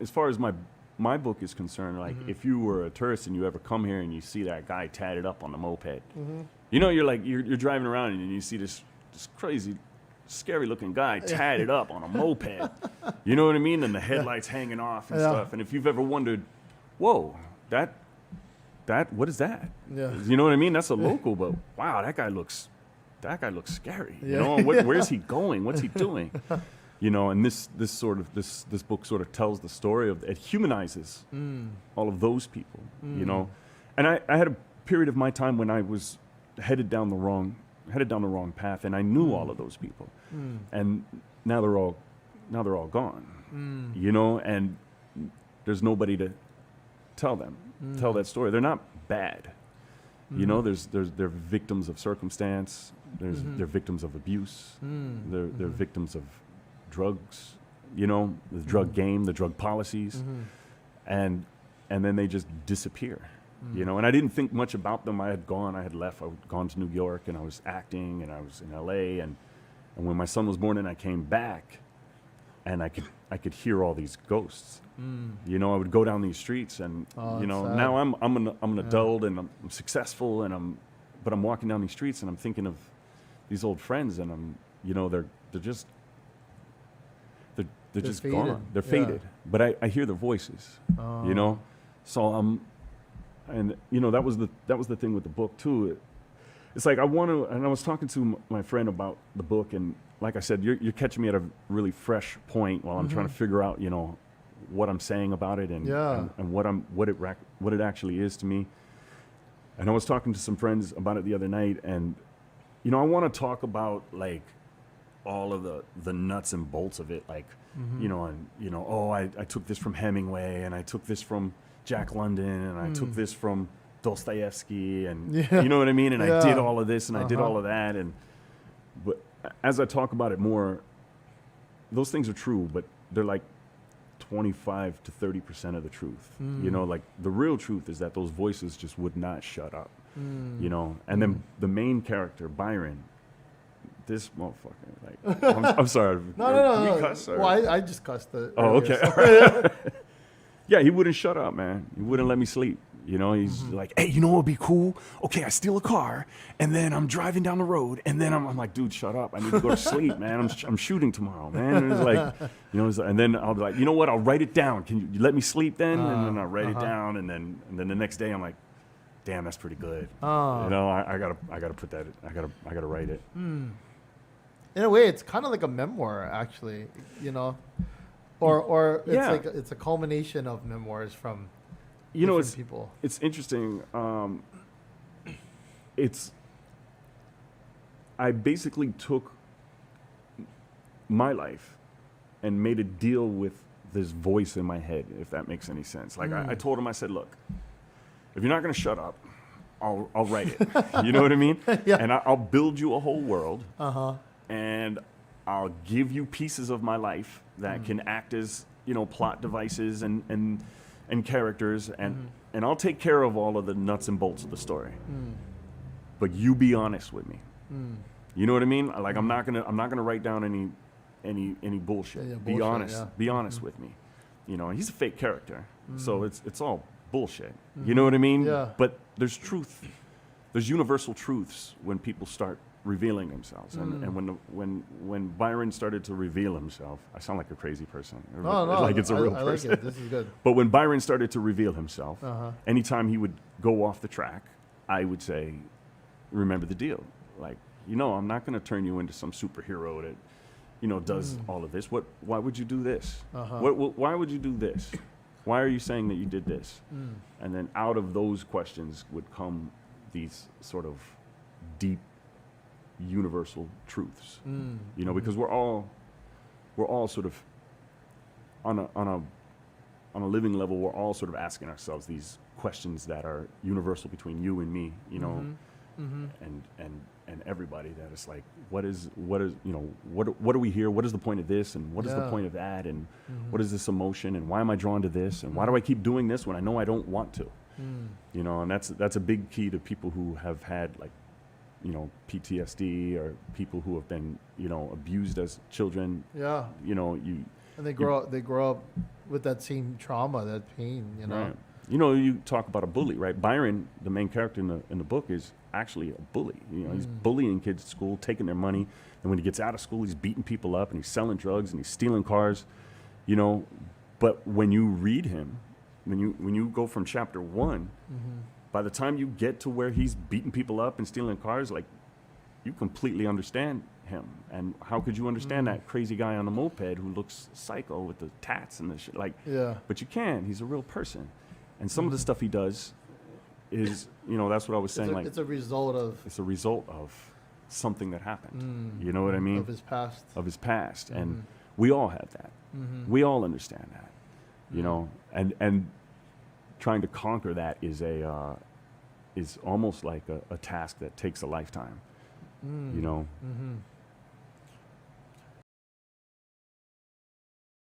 as far as my book is concerned, like if you were a tourist and you ever come here and you see that guy tatted up on the moped, you know, you're driving around and you see this crazy, scary looking guy tatted up on a moped. You know what I mean? And the headlights hanging off and stuff. And if you've ever wondered, whoa, that what is that? Yeah. You know what I mean? That's a local, but wow, that guy looks scary. You know, where's he going? What's he doing? You know, and this book sort of tells the story of, it humanizes all of those people, you know. And I had a period of my time when I was headed down the wrong path, and I knew all of those people. And now they're all gone. You know, and there's nobody to tell that story. They're not bad. You know, they're victims of circumstance. They're victims of abuse. They're victims of drugs, you know, the drug game, the drug policies, and then they just disappear, you know. And I didn't think much about them. I had left. I had gone to New York, and I was acting, and I was in LA, and when my son was born, and I came back, and I could hear all these ghosts. You know, I would go down these streets, and you know, sad. Now I'm an adult, and I'm successful, but I'm walking down these streets, and I'm thinking of these old friends, and you know, they're just faded. Gone. They're faded. But I hear their voices, you know. So and you know, that was the thing with the book too. It's like and I was talking to my friend about the book, and like I said, you're catching me at a really fresh point while I'm trying to figure out, you know, what I'm saying about it and what it actually is to me. And I was talking to some friends about it the other night, and you know, I want to talk about like all of the nuts and bolts of it, like you know, and you know, oh, I took this from Hemingway, and I took this from Jack London, and I took this from Dostoevsky, and you know what I mean, and I did all of this, and I did all of that, but as I talk about it more, those things are true, but they're like 25 to 30% of the truth. You know, like the real truth is that those voices just would not shut up. You know, and then the main character, Byron, this motherfucker, like, I'm sorry. No. Cuss, well, I just cussed it. Oh, okay. So. Yeah, he wouldn't shut up, man. He wouldn't let me sleep. You know, he's like, hey, you know what would be cool? Okay, I steal a car, and then I'm driving down the road, and then I'm like, dude, shut up. I need to go to sleep, man. I'm shooting tomorrow, man. And it's like, you know, and then I'll be like, you know what? I'll write it down. Can you let me sleep then? And then I'll write it down, and then the next day I'm like, damn, that's pretty good. You know, I gotta put that. I gotta write it. In a way, it's kind of like a memoir, actually. You know, or it's like it's a culmination of memoirs from. You know, people. It's interesting. I basically took my life and made a deal with this voice in my head, if that makes any sense. Like I told him, I said, look, if you're not going to shut up, I'll write it. You know what I mean? And I'll build you a whole world. And I'll give you pieces of my life that can act as, you know, plot devices and characters, and I'll take care of all of the nuts and bolts of the story. But you be honest with me. You know what I mean? Like I'm not gonna write down any bullshit. Be honest. Be honest with me. You know, and he's a fake character, so it's all bullshit. You know what I mean? But there's truth. There's universal truths when people start revealing themselves, and when Byron started to reveal himself, I sound like a crazy person. No, like it's a real person. I like it. This is good. But when Byron started to reveal himself, anytime he would go off the track, I would say, remember the deal. Like, you know, I'm not going to turn you into some superhero that, you know, does all of this. Why would you do this? Why would you do this? Why are you saying that you did this? And then out of those questions would come these sort of deep, universal truths. You know, because we're all sort of on a living level, we're all sort of asking ourselves these questions that are universal between you and me, you know, and everybody, that it's like, what is you know, what are we here? What is the point of this? And what is the point of that? And what is this emotion? And why am I drawn to this? And why do I keep doing this when I know I don't want to? You know, and that's a big key to people who have had, like, you know, PTSD, or people who have been, you know, abused as children. You know, And they grow up with that same trauma, that pain, you know. Right. You know, you talk about a bully, right? Byron, the main character in the book, is actually a bully. You know, he's bullying kids at school, taking their money, and when he gets out of school, he's beating people up and he's selling drugs and he's stealing cars. You know, but when you read him, when you go from chapter 1, by the time you get to where he's beating people up and stealing cars, like, you completely understand him. And how could you understand that crazy guy on the moped who looks psycho with the tats and the shit? Like, but you can. He's a real person. And some of the stuff he does is, you know, that's what I was saying. It's a result of something that happened. You know what I mean? Of his past. Of his past. And we all have that. We all understand that. You know, and trying to conquer that is almost like a task that takes a lifetime. You know.